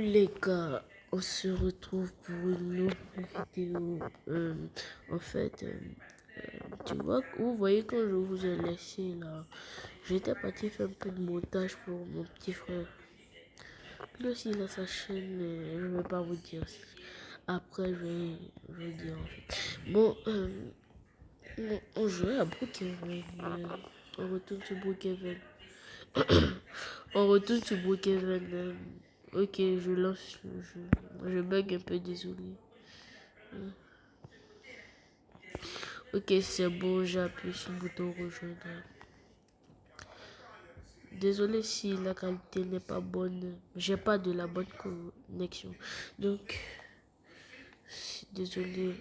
Les gars, on se retrouve pour une nouvelle vidéo. En fait, tu vois, vous voyez quand je vous ai laissé là, j'étais parti faire un peu de montage pour mon petit frère. Lui aussi il a sa chaîne, mais je ne vais pas vous dire. Après, je vais dire en fait. Bon, on jouait à Brookhaven. On retourne sur Brookhaven. On retourne sur Brookhaven. Ok, je lance. Je bug un peu, désolé. Ok, c'est bon, j'ai appuyé sur le bouton rejoindre. Désolé si la qualité n'est pas bonne. J'ai pas de la bonne connexion. Donc, désolé.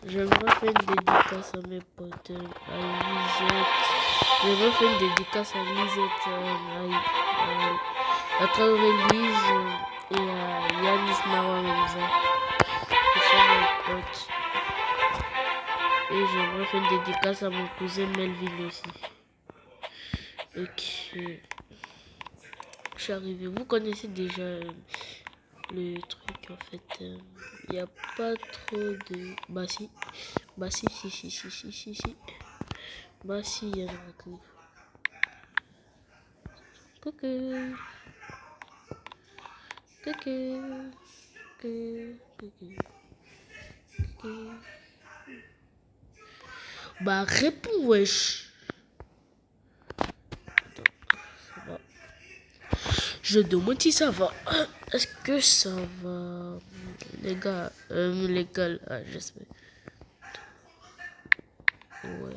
J'aimerais faire une dédicace à mes potes, à Lisette. J'aimerais faire une dédicace à Lisette, à Traoré Lise et à Yanis Marwa Memza. Ce sont mes potes. Et j'aimerais faire une dédicace à mon cousin Melvin aussi. Ok. Je suis arrivé. Vous connaissez déjà le truc en fait. Il n'y a pas trop de. Bah si. Bah si. Bah si, il y a un cliff. Coucou. Bah réponds wesh. Ça va. Je demande si ça va. Est-ce que ça va? Les gars, là, j'espère. Ouais.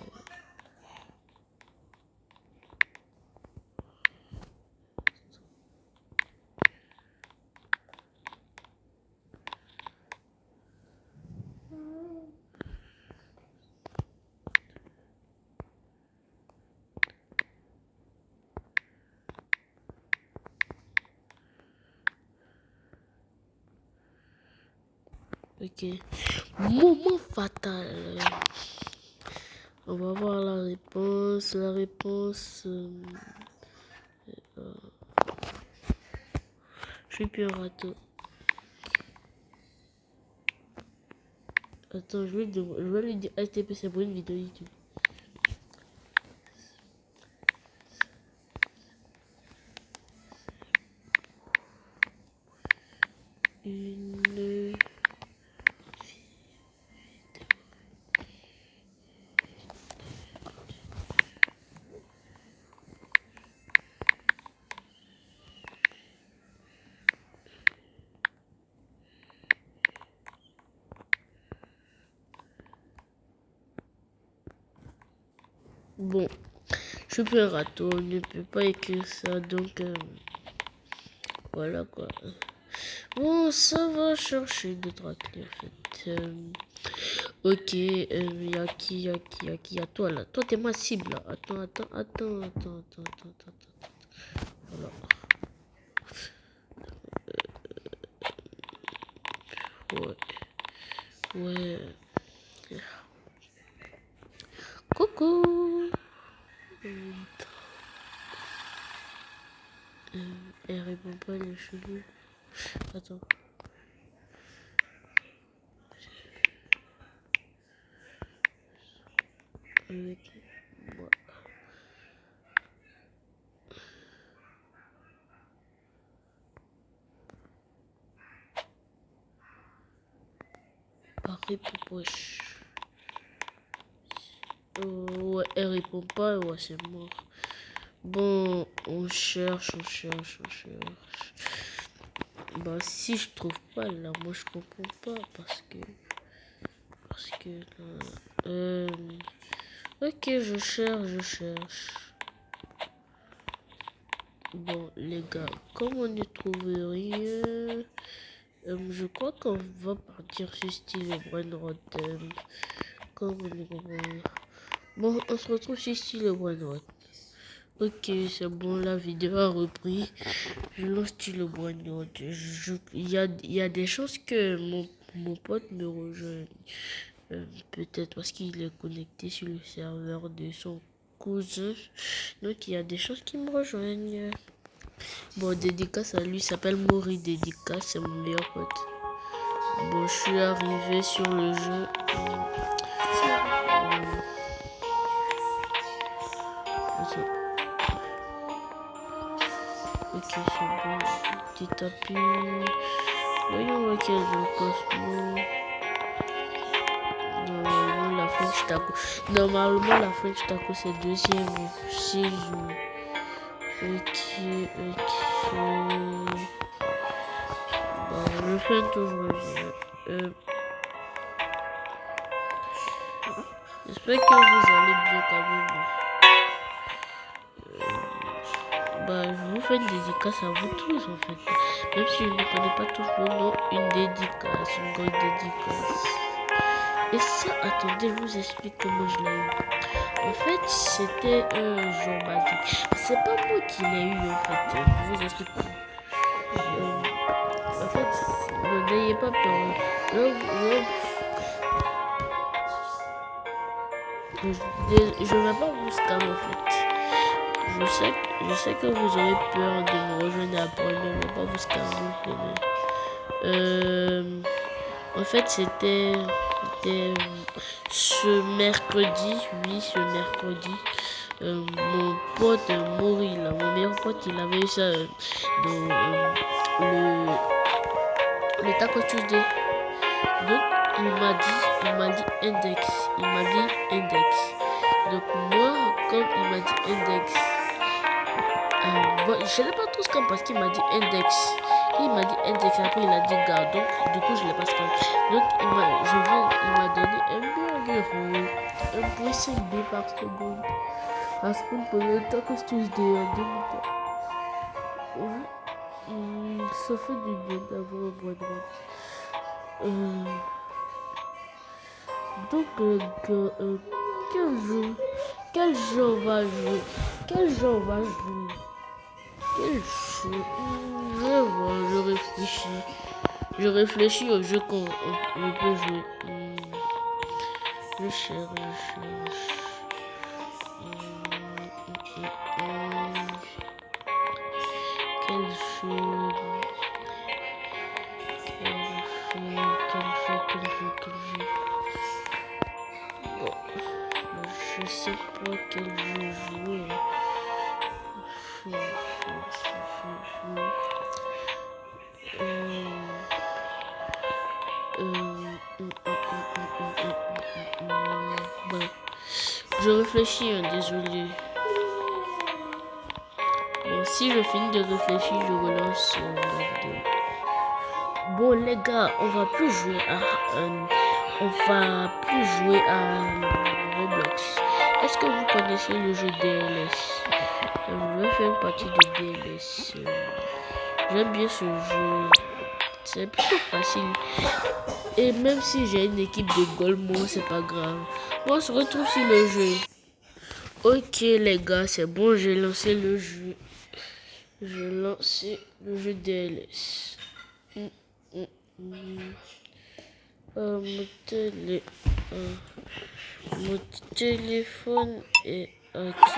Ok. Moment fatal. On va voir la réponse. La réponse. Je suis plus un râteau. Attends, je vais lui dire STP, c'est pour une vidéo YouTube. Une. Bon, je suis plus un râteau, on ne peut pas écrire ça, donc voilà quoi. Bon, ça va chercher deux trois clés en fait. Ok, y'a qui, y'a toi là. Toi t'es ma cible là. Attends. Voilà. Ouais. Coucou. Elle répond pas les cheveux. Attends. Avec moi. Pareil pour poche. Ouais, elle répond pas, ouais, c'est mort. Bon, on cherche. Bah, si je trouve pas là, moi je comprends pas parce que. Ok, je cherche. Bon, les gars, comme on ne trouve rien, je crois qu'on va partir sur style Brainrot. Comme on ne comprend rien. Bon, on se retrouve sur style Brainrot. Ok, c'est bon, la vidéo a repris. Je lance style Brainrot. Il y a des chances que mon pote me rejoigne. Peut-être parce qu'il est connecté sur le serveur de son cousin. Donc il y a des chances qu'il me rejoignent. Bon, dédicace à lui, il s'appelle Mori Dédicace, c'est mon meilleur pote. Bon, je suis arrivé sur le jeu. Ok, c'est bon. Petit tapis. Voyons lequel je cosmo. Normalement, la French Taco. Normalement, la French Taco, c'est deuxième. Si je... Ok. Bon, je fais un tour, je reviens. J'espère que vous allez bien quand même. Bah, je vous fais une dédicace à vous tous en fait. Même si je ne connais pas tous vos noms, une dédicace, une grande dédicace. Et ça, attendez, je vous explique comment je l'ai eu. En fait, c'était un jour basique. C'est pas moi qui l'ai eu en fait. Je vous explique. En fait, n'ayez pas peur. Je vais pas vous scammer en fait. Je sais que vous aurez peur de me rejoindre après, mais je vais pas vous scammer. En fait, c'était ce mercredi, oui, ce mercredi. Mon pote Maury, là, mon meilleur pote, il avait eu ça dans le Taco Tuesday. Donc, il m'a dit index. Donc, moi, comme il m'a dit index, bon, je l'ai pas tout scam parce qu'il m'a dit index. Il m'a dit index, après il a dit gars. Donc, du coup, je l'ai pas scam. Donc, il m'a donné un burger un pressing B par seconde. À ce qu'on peut le Taco Tuesday en 2000. Ça fait du bien d'avoir un bon droite. Donc, quel jeu on va jouer? Quel jeu? Je réfléchis au jeu qu'on peut jouer. Je cherche. Quel jeu? Bon, je sais pas quel jeu jouer. Bon, je réfléchis, désolé. Bon, si je finis de réfléchir, je relance la vidéo. Bon les gars, on va plus jouer à Roblox. Est-ce que vous connaissez le jeu DLS? Je vais faire une partie de DLS. J'aime bien ce jeu. C'est plutôt facile. Et même si j'ai une équipe de Golemon, c'est pas grave. On se retrouve sur le jeu. Ok les gars, c'est bon, j'ai lancé le jeu. J'ai lancé le jeu DLS. Mon téléphone est ok.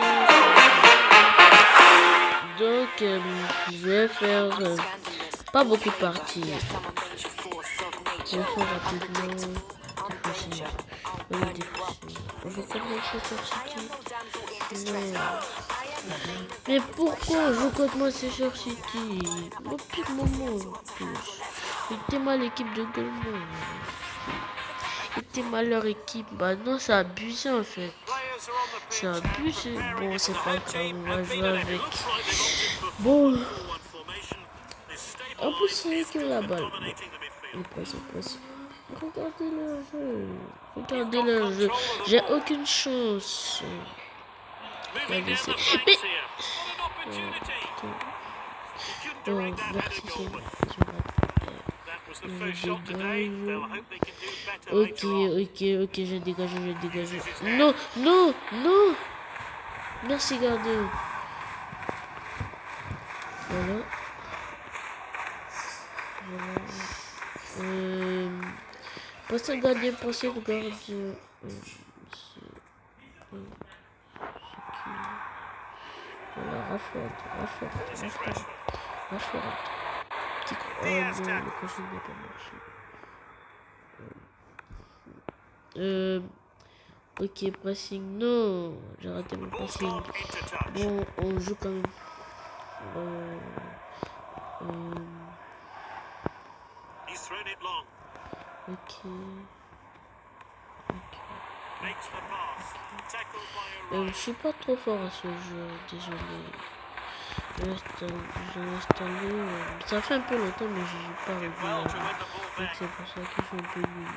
Donc, je vais faire pas beaucoup de parties. Je vais faire rapidement difficile. On va commencer sur City. Non. Mais pourquoi je commence sur City? Au pire moment. C'était mal l'équipe de Golemon. C'était mal leur équipe. Bah non, c'est abusé en fait. C'est abusé. Bon, c'est pas grave, on va jouer avec. Bon. En plus, c'est que la balle. Il passe. Regardez leur jeu. J'ai aucune chance. Mais... merci, ok, je dégage. Non. Merci, gardien. Voilà. Passez le gardien. Voilà, Rashford. Rashford. Petit oh non, le crochet n'a pas marché. Ok, pressing, non, j'ai raté mon pressing. Bon, on joue quand même. Ok. Je suis pas trop fort à ce jeu, désolé. Je l'ai installé. Ça fait un peu longtemps, mais je joue pas régulièrement. Donc c'est pour ça que je suis un peu nul.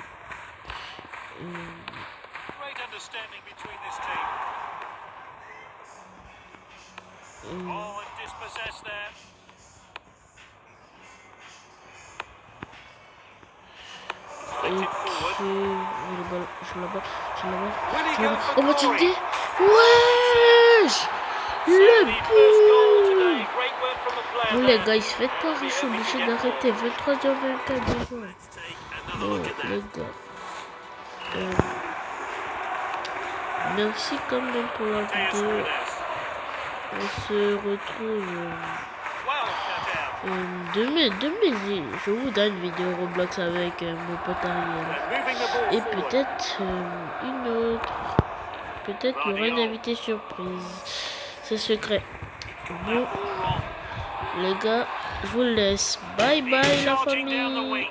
Ok, oh bah tu dis, wesh, le but. Bon les gars, il se fait pas, je suis obligé d'arrêter. 23h24 déjà. Bon les gars, merci quand même pour la vidéo. On se retrouve demain, je vous donne une vidéo Roblox avec mon pote Ariel. Et peut-être une autre. Peut-être qu'il y aura une invitée surprise. C'est secret. Bon, les gars, je vous laisse. Bye bye la famille.